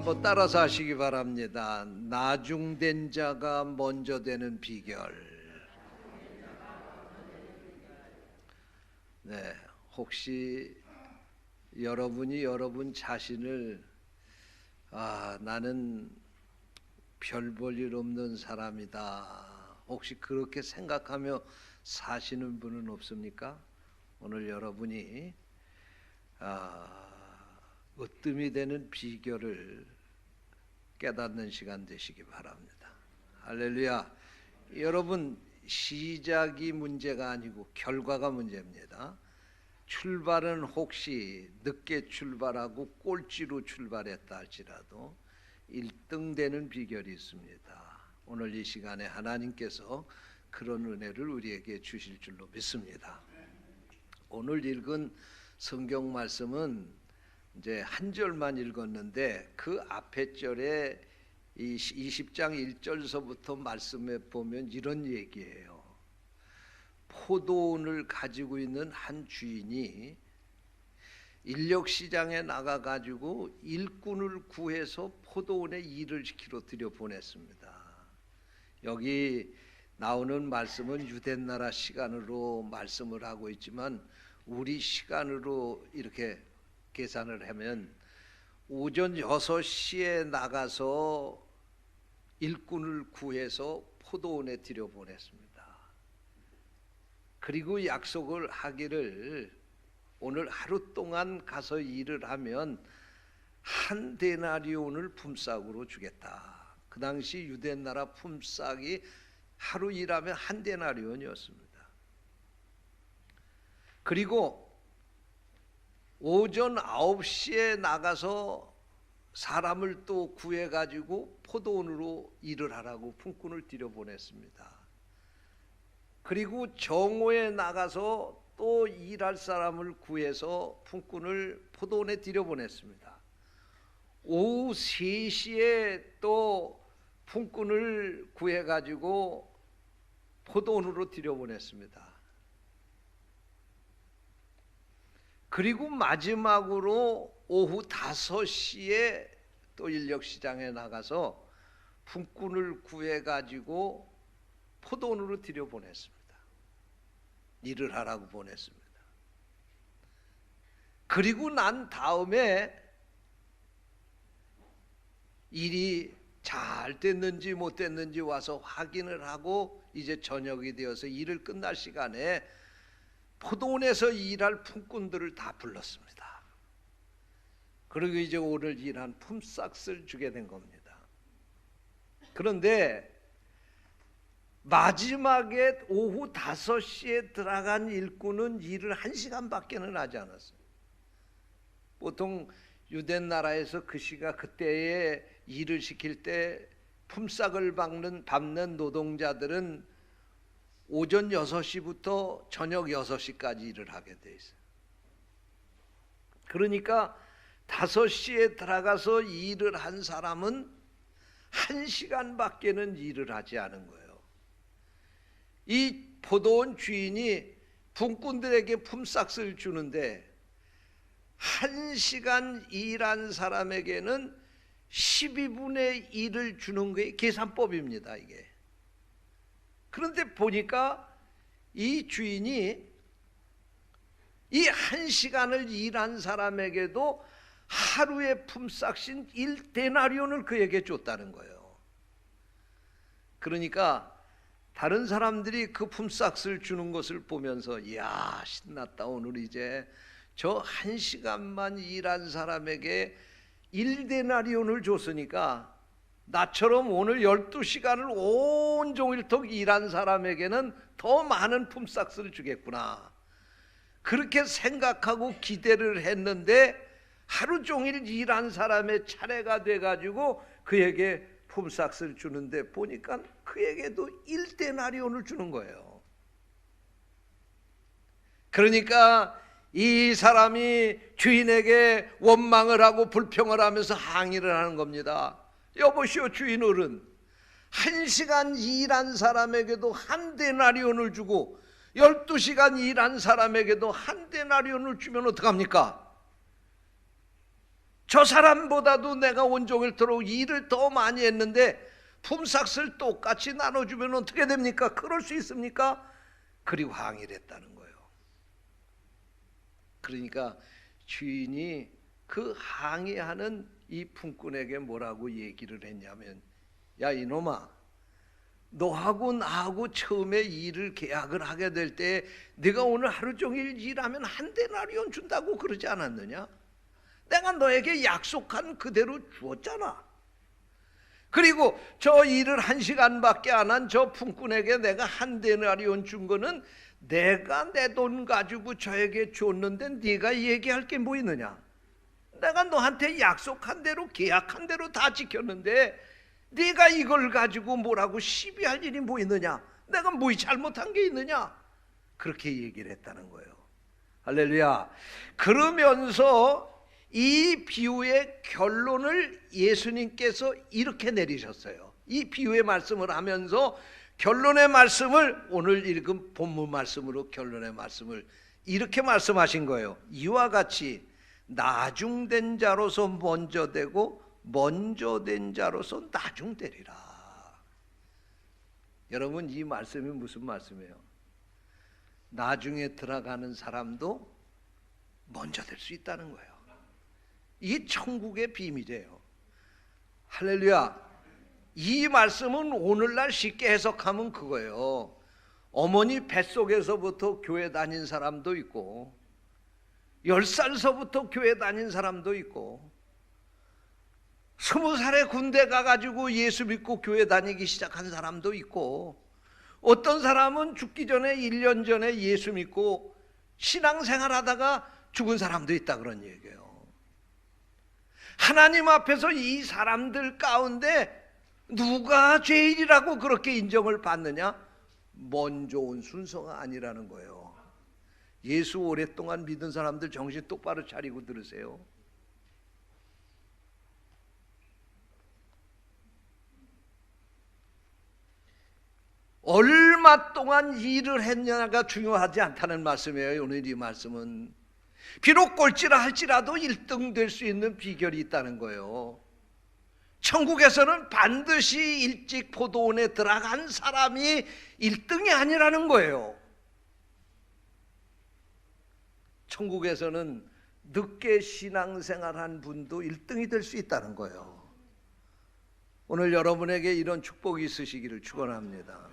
한번 따라서 하시기 바랍니다. 나중된 자가 먼저 되는 비결. 네, 혹시 여러분이 여러분 자신을 나는 별 볼 일 없는 사람이다, 혹시 그렇게 생각하며 사시는 분은 없습니까? 오늘 여러분이 으뜸이 되는 비결을 깨닫는 시간 되시기 바랍니다. 할렐루야. 여러분, 시작이 문제가 아니고 결과가 문제입니다. 출발은 혹시 늦게 출발하고 꼴찌로 출발했다 할지라도 1등 되는 비결이 있습니다. 오늘 이 시간에 하나님께서 그런 은혜를 우리에게 주실 줄로 믿습니다. 오늘 읽은 성경 말씀은 이제 한 절만 읽었는데 그 앞에 절에 이 20장 1절서부터 말씀에 보면 이런 얘기예요. 포도원을 가지고 있는 한 주인이 인력시장에 나가가지고 일꾼을 구해서 포도원에 일을 시키러 들여보냈습니다. 여기 나오는 말씀은 유대나라 시간으로 말씀을 하고 있지만 우리 시간으로 이렇게 계산을 하면 오전 6시에 나가서 일꾼을 구해서 포도원에 들여보냈습니다. 그리고 약속을 하기를 오늘 하루 동안 가서 일을 하면 한 데나리온을 품삯으로 주겠다. 그 당시 유대나라 품삯이 하루 일하면 한 데나리온이었습니다. 그리고 오전 9시에 나가서 사람을 또 구해가지고 포도원으로 일을 하라고 품꾼을 들여보냈습니다. 그리고 정오에 나가서 또 일할 사람을 구해서 품꾼을 포도원에 들여보냈습니다. 오후 3시에 또 품꾼을 구해가지고 포도원으로 들여보냈습니다. 그리고 마지막으로 오후 5시에 또 인력시장에 나가서 품꾼을 구해가지고 포도원으로 들여보냈습니다. 일을 하라고 보냈습니다. 그리고 난 다음에 일이 잘 됐는지 못 됐는지 와서 확인을 하고 이제 저녁이 되어서 일을 끝날 시간에 포도원에서 일할 품꾼들을 다 불렀습니다. 그리고 이제 오늘 일한 품삯을 주게 된 겁니다. 그런데 마지막에 오후 5시에 들어간 일꾼은 일을 1시간밖에는 하지 않았어요. 보통 유대나라에서 그 시가 그때에 일을 시킬 때 품삯을 받는 노동자들은 오전 6시부터 저녁 6시까지 일을 하게 돼 있어요. 그러니까 5시에 들어가서 일을 한 사람은 1시간밖에는 일을 하지 않은 거예요. 이 포도원 주인이 품꾼들에게 품삯을 주는데 1시간 일한 사람에게는 12분의 1을 주는 게 계산법입니다, 이게. 그런데 보니까 이 주인이 이 1시간을 일한 사람에게도 하루의 품삯인 1데나리온을 그에게 줬다는 거예요. 그러니까 다른 사람들이 그 품삯을 주는 것을 보면서 이야, 신났다. 오늘 이제 저 1시간만 일한 사람에게 1데나리온을 줬으니까 나처럼 오늘 12시간을 온종일토록 일한 사람에게는 더 많은 품삯을 주겠구나. 그렇게 생각하고 기대를 했는데 하루 종일 일한 사람의 차례가 돼가지고 그에게 품삯을 주는데 보니까 그에게도 1데나리온을 주는 거예요. 그러니까 이 사람이 주인에게 원망을 하고 불평을 하면서 항의를 하는 겁니다. 여보시오 주인 어른, 1시간 일한 사람에게도 한 데나리온을 주고 12시간 일한 사람에게도 한 데나리온을 주면 어떡합니까? 저 사람보다도 내가 온종일토록 일을 더 많이 했는데 품삯을 똑같이 나눠주면 어떻게 됩니까? 그럴 수 있습니까? 그리고 항의를 했다는 거예요. 그러니까 주인이 그 항의하는 이 품꾼에게 뭐라고 얘기를 했냐면, 야 이놈아, 너하고 나하고 처음에 일을 계약을 하게 될 때 네가 오늘 하루 종일 일하면 한 데나리온 준다고 그러지 않았느냐? 내가 너에게 약속한 그대로 주었잖아. 그리고 저 일을 1시간밖에 안 한 저 품꾼에게 내가 한 데나리온 준 거는 내가 내 돈 가지고 저에게 줬는데 네가 얘기할 게 뭐 있느냐? 내가 너한테 약속한 대로 계약한 대로 다 지켰는데 네가 이걸 가지고 뭐라고 시비할 일이 뭐 있느냐? 내가 뭐 잘못한 게 있느냐? 그렇게 얘기를 했다는 거예요. 할렐루야. 그러면서 이 비유의 결론을 예수님께서 이렇게 내리셨어요. 이 비유의 말씀을 하면서 결론의 말씀을 오늘 읽은 본문 말씀으로 결론의 말씀을 이렇게 말씀하신 거예요. 이와 같이 나중된 자로서 먼저 되고 먼저 된 자로서 나중되리라. 여러분, 이 말씀이 무슨 말씀이에요? 나중에 들어가는 사람도 먼저 될 수 있다는 거예요. 이게 천국의 비밀이에요. 할렐루야. 이 말씀은 오늘날 쉽게 해석하면 그거예요. 어머니 뱃속에서부터 교회 다닌 사람도 있고 10살서부터 교회 다닌 사람도 있고 20살에 군대 가가지고 예수 믿고 교회 다니기 시작한 사람도 있고 어떤 사람은 죽기 전에 1년 전에 예수 믿고 신앙생활 하다가 죽은 사람도 있다, 그런 얘기예요. 하나님 앞에서 이 사람들 가운데 누가 죄인이라고 그렇게 인정을 받느냐? 먼저 온 순서가 아니라는 거예요. 예수 오랫동안 믿은 사람들 정신 똑바로 차리고 들으세요. 얼마 동안 일을 했냐가 중요하지 않다는 말씀이에요. 오늘 이 말씀은 비록 꼴찌라 할지라도 1등 될 수 있는 비결이 있다는 거예요. 천국에서는 반드시 일찍 포도원에 들어간 사람이 1등이 아니라는 거예요. 천국에서는 늦게 신앙생활한 분도 1등이 될 수 있다는 거예요. 오늘 여러분에게 이런 축복이 있으시기를 축원합니다.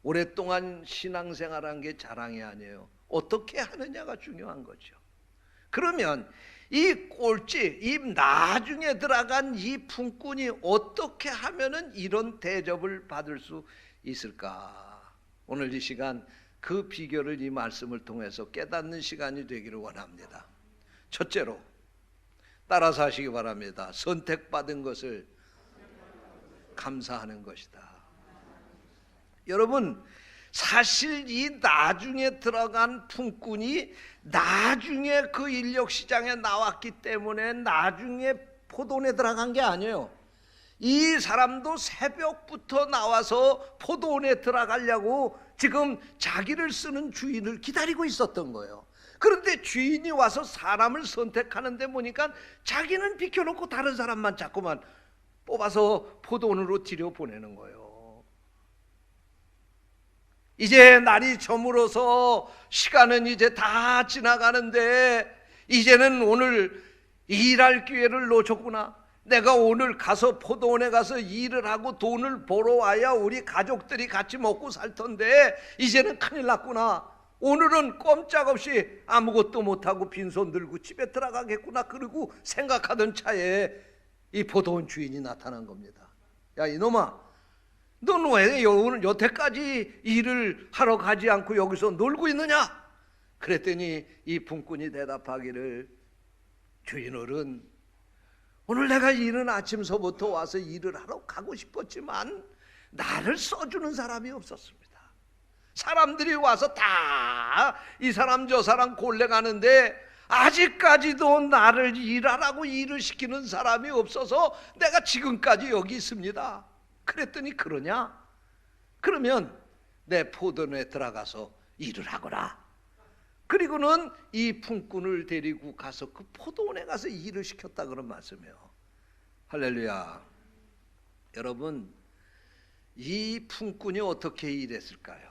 오랫동안 신앙생활한 게 자랑이 아니에요. 어떻게 하느냐가 중요한 거죠. 그러면 이 꼴찌, 이 나중에 들어간 이 품꾼이 어떻게 하면은 이런 대접을 받을 수 있을까? 오늘 이 시간 그 비결을 이 말씀을 통해서 깨닫는 시간이 되기를 원합니다. 첫째로 따라서 하시기 바랍니다. 선택받은 것을 감사하는 것이다. 여러분, 사실 이 나중에 들어간 품꾼이 나중에 그 인력시장에 나왔기 때문에 나중에 포도원에 들어간 게 아니에요. 이 사람도 새벽부터 나와서 포도원에 들어가려고 지금 자기를 쓰는 주인을 기다리고 있었던 거예요. 그런데 주인이 와서 사람을 선택하는데 보니까 자기는 비켜놓고 다른 사람만 자꾸만 뽑아서 포도원으로 들여보내는 거예요. 이제 날이 저물어서 시간은 이제 다 지나가는데 이제는 오늘 일할 기회를 놓쳤구나. 내가 오늘 가서 포도원에 가서 일을 하고 돈을 벌어와야 우리 가족들이 같이 먹고 살 텐데 이제는 큰일 났구나. 오늘은 꼼짝없이 아무것도 못하고 빈손 들고 집에 들어가겠구나. 그러고 생각하던 차에 이 포도원 주인이 나타난 겁니다. 야 이놈아, 넌 왜 오늘 여태까지 일을 하러 가지 않고 여기서 놀고 있느냐? 그랬더니 이 품꾼이 대답하기를, 주인어른, 오늘 내가 이른 아침서부터 와서 일을 하러 가고 싶었지만 나를 써주는 사람이 없었습니다. 사람들이 와서 다 이 사람 저 사람 골래가는데 아직까지도 나를 일하라고 일을 시키는 사람이 없어서 내가 지금까지 여기 있습니다. 그랬더니 그러냐? 그러면 내 포도원에 들어가서 일을 하거라. 그리고는 이 품꾼을 데리고 가서 그 포도원에 가서 일을 시켰다 그런 말씀이에요. 할렐루야. 여러분, 이 품꾼이 어떻게 일했을까요?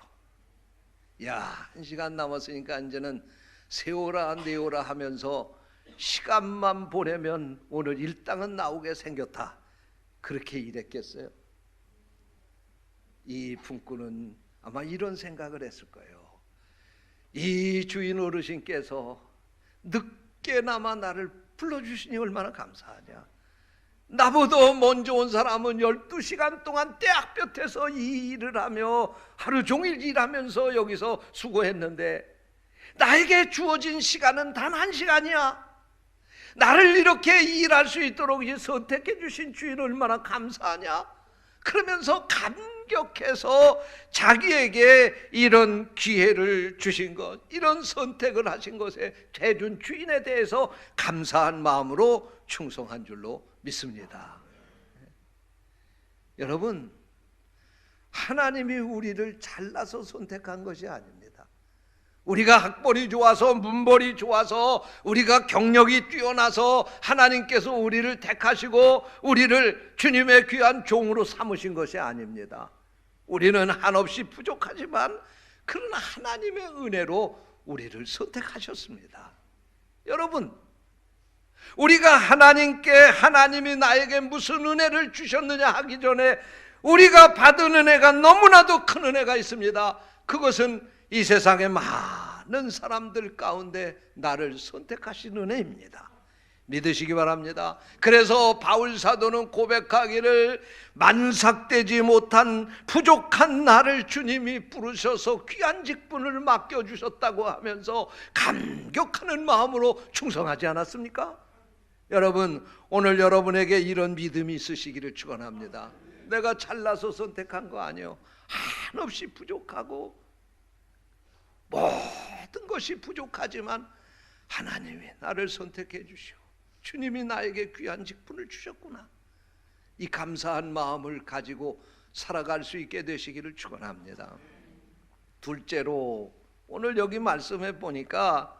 야, 1시간 남았으니까 이제는 세워라 내오라 하면서 시간만 보내면 오늘 일당은 나오게 생겼다, 그렇게 일했겠어요? 이 품꾼은 아마 이런 생각을 했을 거예요. 이 주인 어르신께서 늦게나마 나를 불러주시니 얼마나 감사하냐. 나보다 먼저 온 사람은 12시간 동안 떼학볕에서 이 일을 하며 하루 종일 일하면서 여기서 수고했는데 나에게 주어진 시간은 단 1시간이야. 나를 이렇게 일할 수 있도록 선택해 주신 주인 얼마나 감사하냐. 그러면서 감격해서 자기에게 이런 기회를 주신 것, 이런 선택을 하신 것에 해준 주인에 대해서 감사한 마음으로 충성한 줄로 믿습니다. 여러분, 하나님이 우리를 잘라서 선택한 것이 아닙니다. 우리가 학벌이 좋아서, 문벌이 좋아서, 우리가 경력이 뛰어나서 하나님께서 우리를 택하시고 우리를 주님의 귀한 종으로 삼으신 것이 아닙니다. 우리는 한없이 부족하지만 그러나 하나님의 은혜로 우리를 선택하셨습니다. 여러분, 우리가 하나님이 나에게 무슨 은혜를 주셨느냐 하기 전에 우리가 받은 은혜가 너무나도 큰 은혜가 있습니다. 그것은 이 세상의 많은 사람들 가운데 나를 선택하신 은혜입니다. 믿으시기 바랍니다. 그래서 바울 사도는 고백하기를 만삭되지 못한 부족한 나를 주님이 부르셔서 귀한 직분을 맡겨주셨다고 하면서 감격하는 마음으로 충성하지 않았습니까? 여러분, 오늘 여러분에게 이런 믿음이 있으시기를 축원합니다. 내가 잘나서 선택한 거 아니에요. 한없이 부족하고 모든 것이 부족하지만 하나님이 나를 선택해 주시오. 주님이 나에게 귀한 직분을 주셨구나. 이 감사한 마음을 가지고 살아갈 수 있게 되시기를 축원합니다. 둘째로, 오늘 여기 말씀해 보니까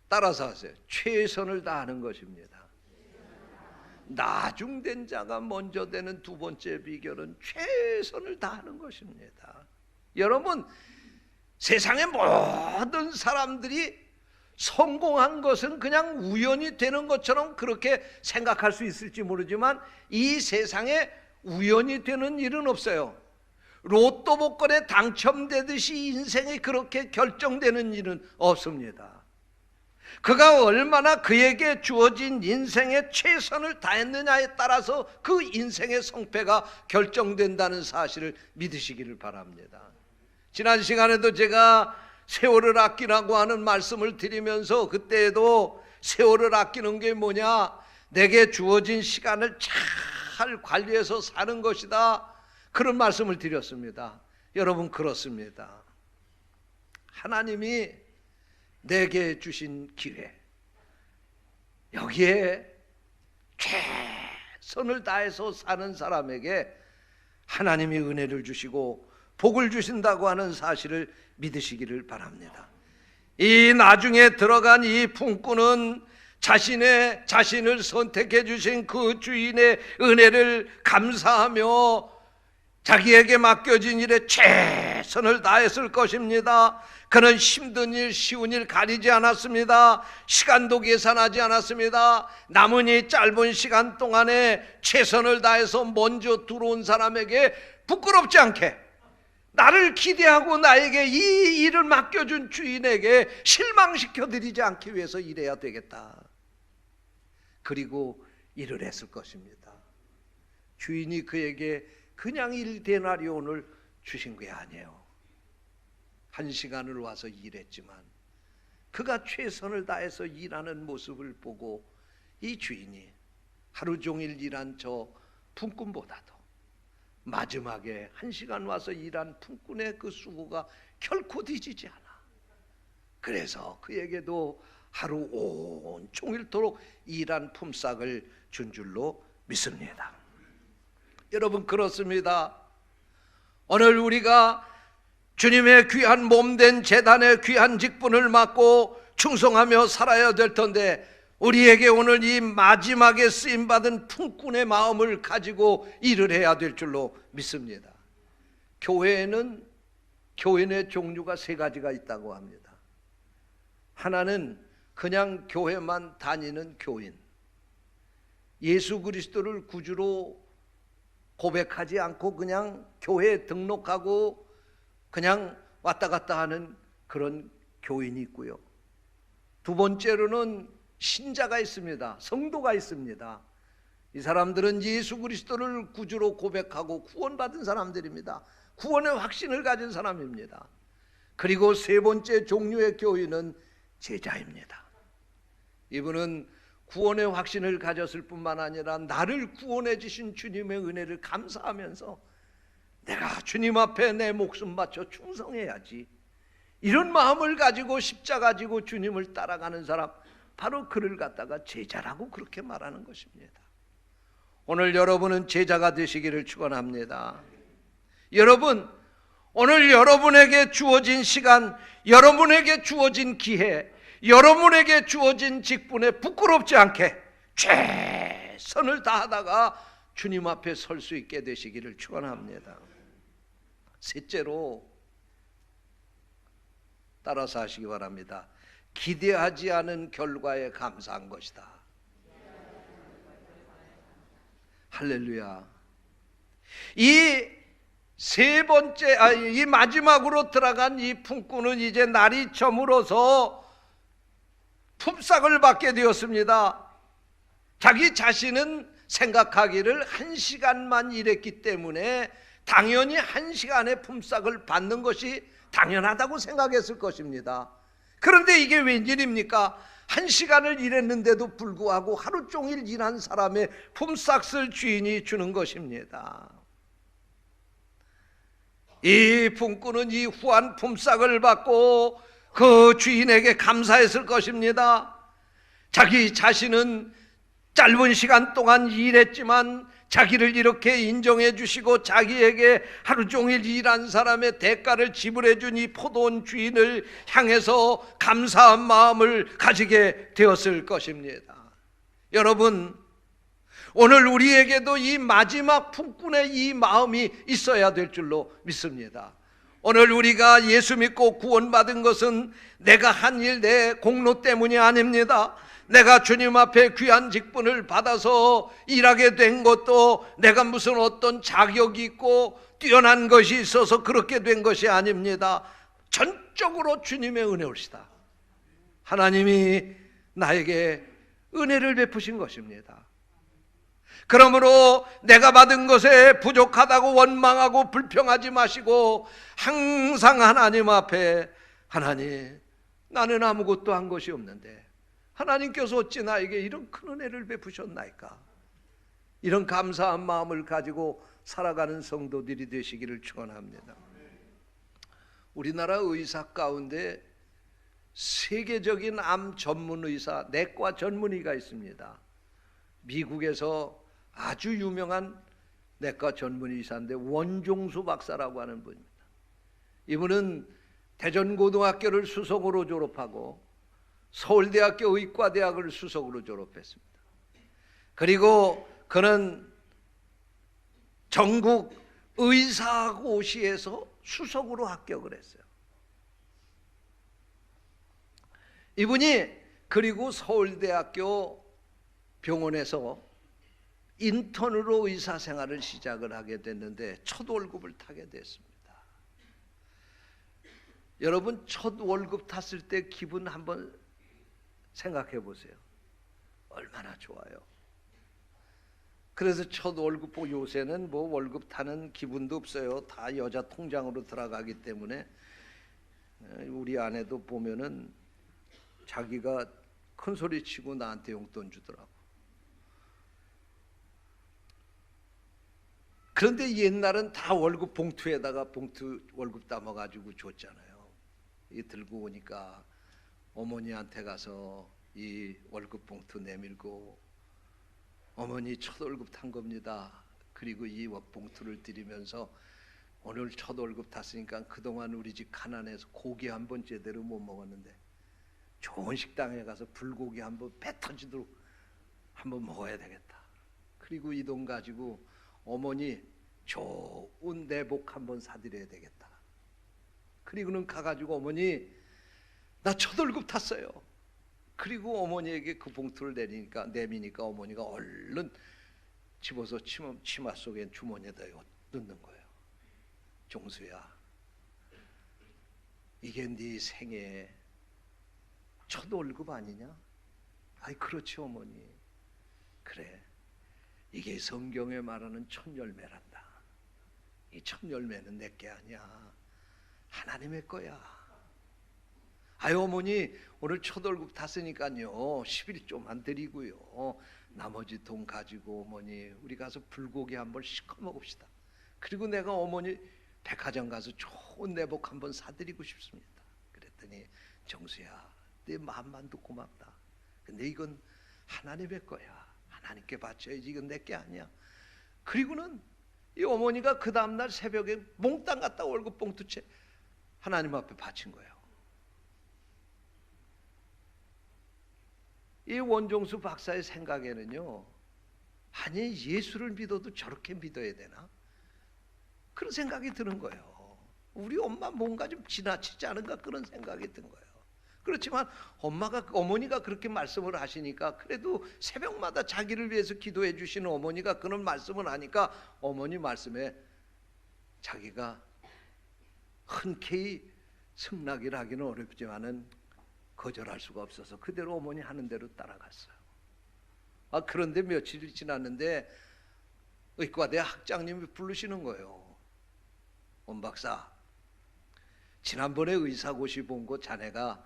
따라서 하세요. 최선을 다하는 것입니다. 나중된 자가 먼저 되는 두 번째 비결은 최선을 다하는 것입니다. 여러분, 세상의 모든 사람들이 성공한 것은 그냥 우연히 되는 것처럼 그렇게 생각할 수 있을지 모르지만 이 세상에 우연히 되는 일은 없어요. 로또 복권에 당첨되듯이 인생이 그렇게 결정되는 일은 없습니다. 그가 얼마나 그에게 주어진 인생의 최선을 다했느냐에 따라서 그 인생의 성패가 결정된다는 사실을 믿으시기를 바랍니다. 지난 시간에도 제가 세월을 아끼라고 하는 말씀을 드리면서 그때에도 세월을 아끼는 게 뭐냐, 내게 주어진 시간을 잘 관리해서 사는 것이다, 그런 말씀을 드렸습니다. 여러분, 그렇습니다. 하나님이 내게 주신 기회, 여기에 최선을 다해서 사는 사람에게 하나님이 은혜를 주시고 복을 주신다고 하는 사실을 믿으시기를 바랍니다. 이 나중에 들어간 이 품꾼은 자신을 선택해 주신 그 주인의 은혜를 감사하며 자기에게 맡겨진 일에 최선을 다했을 것입니다. 그는 힘든 일, 쉬운 일 가리지 않았습니다. 시간도 계산하지 않았습니다. 남은 이 짧은 시간 동안에 최선을 다해서 먼저 들어온 사람에게 부끄럽지 않게, 나를 기대하고 나에게 이 일을 맡겨준 주인에게 실망시켜드리지 않기 위해서 일해야 되겠다. 그리고 일을 했을 것입니다. 주인이 그에게 그냥 1데나리온을 주신 게 아니에요. 1시간을 와서 일했지만 그가 최선을 다해서 일하는 모습을 보고 이 주인이 하루 종일 일한 저 품꾼보다도 마지막에 1시간 와서 일한 품꾼의 그 수고가 결코 뒤지지 않아. 그래서 그에게도 하루 온종일토록 일한 품삯을 준 줄로 믿습니다. 여러분, 그렇습니다. 오늘 우리가 주님의 귀한 몸된 제단의 귀한 직분을 맡고 충성하며 살아야 될 텐데, 우리에게 오늘 이 마지막에 쓰임받은 품꾼의 마음을 가지고 일을 해야 될 줄로 믿습니다. 교회에는 교인의 종류가 세 가지가 있다고 합니다. 하나는 그냥 교회만 다니는 교인, 예수 그리스도를 구주로 고백하지 않고 그냥 교회에 등록하고 그냥 왔다 갔다 하는 그런 교인이 있고요. 두 번째로는 신자가 있습니다. 성도가 있습니다. 이 사람들은 예수 그리스도를 구주로 고백하고 구원받은 사람들입니다. 구원의 확신을 가진 사람입니다. 그리고 세 번째 종류의 교인은 제자입니다. 이분은 구원의 확신을 가졌을 뿐만 아니라 나를 구원해 주신 주님의 은혜를 감사하면서 내가 주님 앞에 내 목숨 바쳐 충성해야지, 이런 마음을 가지고 십자가 지고 주님을 따라가는 사람, 바로 그를 갖다가 제자라고 그렇게 말하는 것입니다. 오늘 여러분은 제자가 되시기를 축원합니다. 여러분, 오늘 여러분에게 주어진 시간, 여러분에게 주어진 기회, 여러분에게 주어진 직분에 부끄럽지 않게 최선을 다하다가 주님 앞에 설 수 있게 되시기를 축원합니다. 셋째로 따라서 하시기 바랍니다. 기대하지 않은 결과에 감사한 것이다. 할렐루야. 이 세 번째, 이 마지막으로 들어간 이 품꾼은 이제 날이 저물어서 품삯을 받게 되었습니다. 자기 자신은 생각하기를 1시간만 일했기 때문에 당연히 1시간의 품삯을 받는 것이 당연하다고 생각했을 것입니다. 그런데 이게 웬일입니까? 1시간을 일했는데도 불구하고 하루 종일 일한 사람의 품삯을 주인이 주는 것입니다. 이 품꾼은 이 후한 품삯을 받고 그 주인에게 감사했을 것입니다. 자기 자신은 짧은 시간 동안 일했지만 자기를 이렇게 인정해 주시고 자기에게 하루 종일 일한 사람의 대가를 지불해 준 이 포도원 주인을 향해서 감사한 마음을 가지게 되었을 것입니다. 여러분, 오늘 우리에게도 이 마지막 품꾼의 이 마음이 있어야 될 줄로 믿습니다. 오늘 우리가 예수 믿고 구원받은 것은 내가 한 일, 내 공로 때문이 아닙니다. 내가 주님 앞에 귀한 직분을 받아서 일하게 된 것도 내가 무슨 어떤 자격이 있고 뛰어난 것이 있어서 그렇게 된 것이 아닙니다. 전적으로 주님의 은혜올시다. 하나님이 나에게 은혜를 베푸신 것입니다. 그러므로 내가 받은 것에 부족하다고 원망하고 불평하지 마시고 항상 하나님 앞에, 하나님, 나는 아무것도 한 것이 없는데 하나님께서 어찌 나에게 이런 큰 은혜를 베푸셨나이까? 이런 감사한 마음을 가지고 살아가는 성도들이 되시기를 축원합니다. 우리나라 의사 가운데 세계적인 암 전문 의사, 내과 전문의가 있습니다. 미국에서 아주 유명한 내과 전문 의사인데 원종수 박사라고 하는 분입니다. 이분은 대전고등학교를 수석으로 졸업하고 서울대학교 의과대학을 수석으로 졸업했습니다. 그리고 그는 전국 의사고시에서 수석으로 합격을 했어요. 이분이 그리고 서울대학교 병원에서 인턴으로 의사 생활을 시작을 하게 됐는데 첫 월급을 타게 됐습니다. 여러분, 첫 월급 탔을 때 기분 한번 생각해 보세요. 얼마나 좋아요. 그래서 첫 월급 보고, 요새는 뭐 월급 타는 기분도 없어요. 다 여자 통장으로 들어가기 때문에. 우리 아내도 보면은 자기가 큰 소리 치고 나한테 용돈 주더라고. 그런데 옛날은 다 월급 봉투에다가 봉투 월급 담아가지고 줬잖아요. 이 들고 오니까 어머니한테 가서 이 월급 봉투 내밀고, 어머니 첫 월급 탄 겁니다. 그리고 이 봉투를 드리면서 오늘 첫 월급 탔으니까 그동안 우리 집 가난해서 고기 한 번 제대로 못 먹었는데 좋은 식당에 가서 불고기 한번 배 터지도록 한번 먹어야 되겠다. 그리고 이 돈 가지고 어머니 좋은 내복 한번 사드려야 되겠다. 그리고는 가가지고 어머니 나 첫 월급 탔어요. 그리고 어머니에게 그 봉투를 내미니까 어머니가 얼른 집어서 치마 속에 주머니에다 넣는 거예요. 종수야, 이게 네 생애 첫 월급 아니냐? 아이 그렇지 어머니. 그래, 이게 성경에 말하는 첫 열매란다. 이 첫 열매는 내게 아니야, 하나님의 거야. 아유 어머니 오늘 첫 월급 탔으니까요 11조만 드리고요 나머지 돈 가지고 어머니 우리 가서 불고기 한번 시켜 먹읍시다. 그리고 내가 어머니 백화점 가서 좋은 내복 한번 사드리고 싶습니다. 그랬더니 정수야, 내 마음만도 고맙다. 근데 이건 하나님의 거야. 하나님께 바쳐야지. 이건 내게 아니야. 그리고는 이 어머니가 그 다음날 새벽에 몽땅 갖다 월급 봉투채 하나님 앞에 바친 거예요. 이 원종수 박사의 생각에는요, 아니 예수를 믿어도 저렇게 믿어야 되나? 그런 생각이 드는 거예요. 우리 엄마 뭔가 좀 지나치지 않은가 그런 생각이 든 거예요. 그렇지만 어머니가 그렇게 말씀을 하시니까 그래도 새벽마다 자기를 위해서 기도해 주시는 어머니가 그런 말씀을 하니까 어머니 말씀에 자기가 흔쾌히 승낙이라 하기는 어렵지만은 거절할 수가 없어서 그대로 어머니 하는 대로 따라갔어요. 그런데 며칠이 지났는데 의과대 학장님이 부르시는 거예요. 원 박사, 지난번에 의사고시 본 거 자네가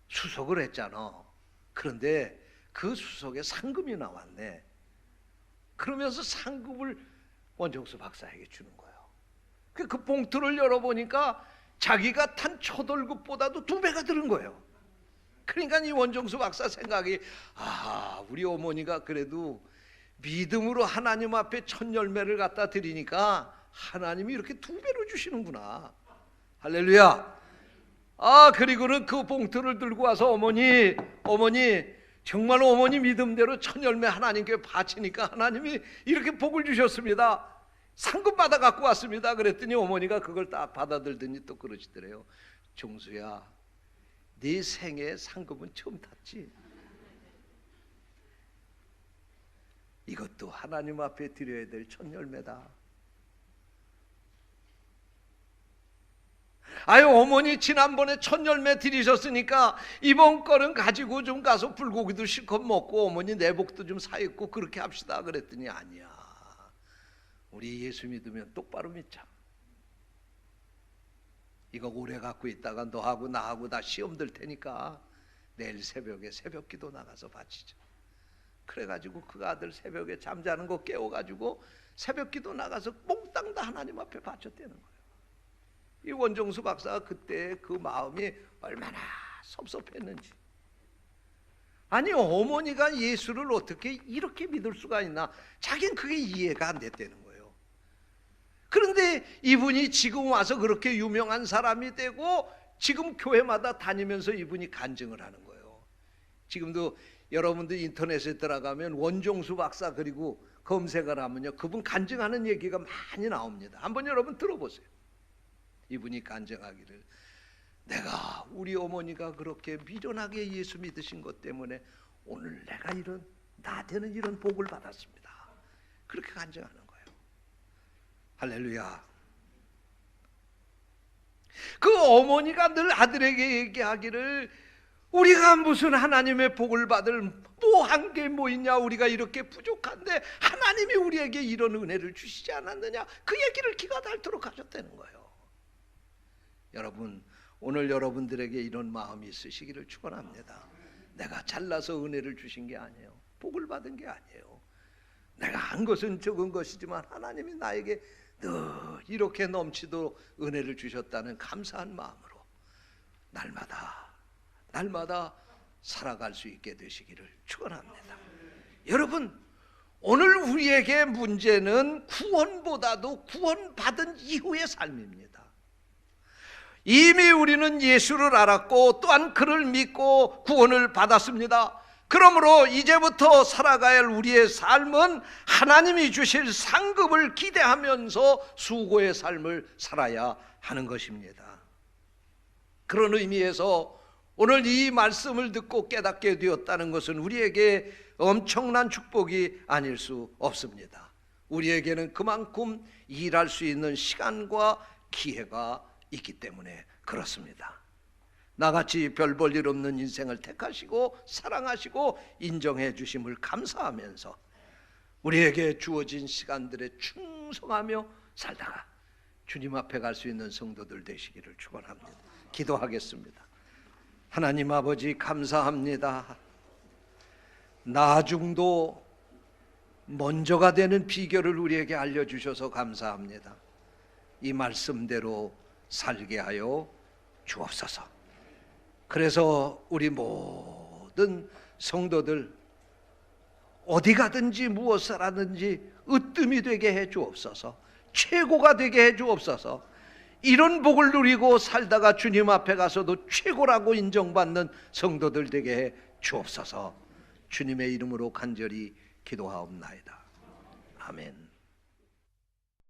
수석을 했잖아. 그런데 그 수석에 상금이 나왔네. 그러면서 상금을 원종수 박사에게 주는 거예요. 그 봉투를 열어보니까 자기가 탄 첫 월급보다도 2배가 들은 거예요. 그러니까 이 원종수 박사 생각이, 우리 어머니가 그래도 믿음으로 하나님 앞에 첫 열매를 갖다 드리니까 하나님이 이렇게 2배로 주시는구나. 할렐루야. 그리고는 그 봉투를 들고 와서 어머니 정말 어머니 믿음대로 첫 열매 하나님께 바치니까 하나님이 이렇게 복을 주셨습니다. 상금 받아 갖고 왔습니다. 그랬더니 어머니가 그걸 딱 받아들더니 또 그러시더래요. 종수야, 네 생애 상금은 처음 탔지. 이것도 하나님 앞에 드려야 될 첫 열매다. 어머니 지난번에 첫 열매 드리셨으니까 이번 거는 가지고 좀 가서 불고기도 실컷 먹고 어머니 내복도 좀 사 입고 그렇게 합시다. 그랬더니 아니야, 우리 예수 믿으면 똑바로 믿자. 이거 오래 갖고 있다가 너하고 나하고 다 시험 들 테니까 내일 새벽에 새벽기도 나가서 바치자. 그래가지고 그 아들 새벽에 잠자는 거 깨워가지고 새벽기도 나가서 몽땅 다 하나님 앞에 바쳤다는 거예요. 이 원종수 박사가 그때 그 마음이 얼마나 섭섭했는지. 아니 어머니가 예수를 어떻게 이렇게 믿을 수가 있나? 자기는 그게 이해가 안 됐다는 거예요. 그런데 이분이 지금 와서 그렇게 유명한 사람이 되고 지금 교회마다 다니면서 이분이 간증을 하는 거예요. 지금도 여러분들 인터넷에 들어가면 원종수 박사 그리고 검색을 하면요, 그분 간증하는 얘기가 많이 나옵니다. 한번 여러분 들어보세요. 이분이 간증하기를, 내가 우리 어머니가 그렇게 미련하게 예수 믿으신 것 때문에 오늘 내가 나한테는 이런 복을 받았습니다. 그렇게 간증하는 거예요. 할렐루야. 그 어머니가 늘 아들에게 얘기하기를, 우리가 무슨 하나님의 복을 받을 뭐 한 게 뭐 있냐, 우리가 이렇게 부족한데 하나님이 우리에게 이런 은혜를 주시지 않았느냐, 그 얘기를 기가 닳도록 하셨다는 거예요. 여러분, 오늘 여러분들에게 이런 마음이 있으시기를 축원합니다. 내가 잘나서 은혜를 주신 게 아니에요. 복을 받은 게 아니에요. 내가 한 것은 적은 것이지만 하나님이 나에게 늘 이렇게 넘치도록 은혜를 주셨다는 감사한 마음으로 날마다 살아갈 수 있게 되시기를 축원합니다. 여러분, 오늘 우리에게 문제는 구원보다도 구원받은 이후의 삶입니다. 이미 우리는 예수를 알았고 또한 그를 믿고 구원을 받았습니다. 그러므로 이제부터 살아가야 할 우리의 삶은 하나님이 주실 상급을 기대하면서 수고의 삶을 살아야 하는 것입니다. 그런 의미에서 오늘 이 말씀을 듣고 깨닫게 되었다는 것은 우리에게 엄청난 축복이 아닐 수 없습니다. 우리에게는 그만큼 일할 수 있는 시간과 기회가 있기 때문에 그렇습니다. 나같이 별 볼 일 없는 인생을 택하시고 사랑하시고 인정해 주심을 감사하면서 우리에게 주어진 시간들에 충성하며 살다가 주님 앞에 갈 수 있는 성도들 되시기를 축원합니다. 기도하겠습니다. 하나님 아버지 감사합니다. 나중도 먼저가 되는 비결을 우리에게 알려주셔서 감사합니다. 이 말씀대로 살게 하여 주옵소서. 그래서 우리 모든 성도들 어디 가든지 무엇을 하든지 으뜸이 되게 해 주옵소서. 최고가 되게 해 주옵소서. 이런 복을 누리고 살다가 주님 앞에 가서도 최고라고 인정받는 성도들 되게 해 주옵소서. 주님의 이름으로 간절히 기도하옵나이다. 아멘.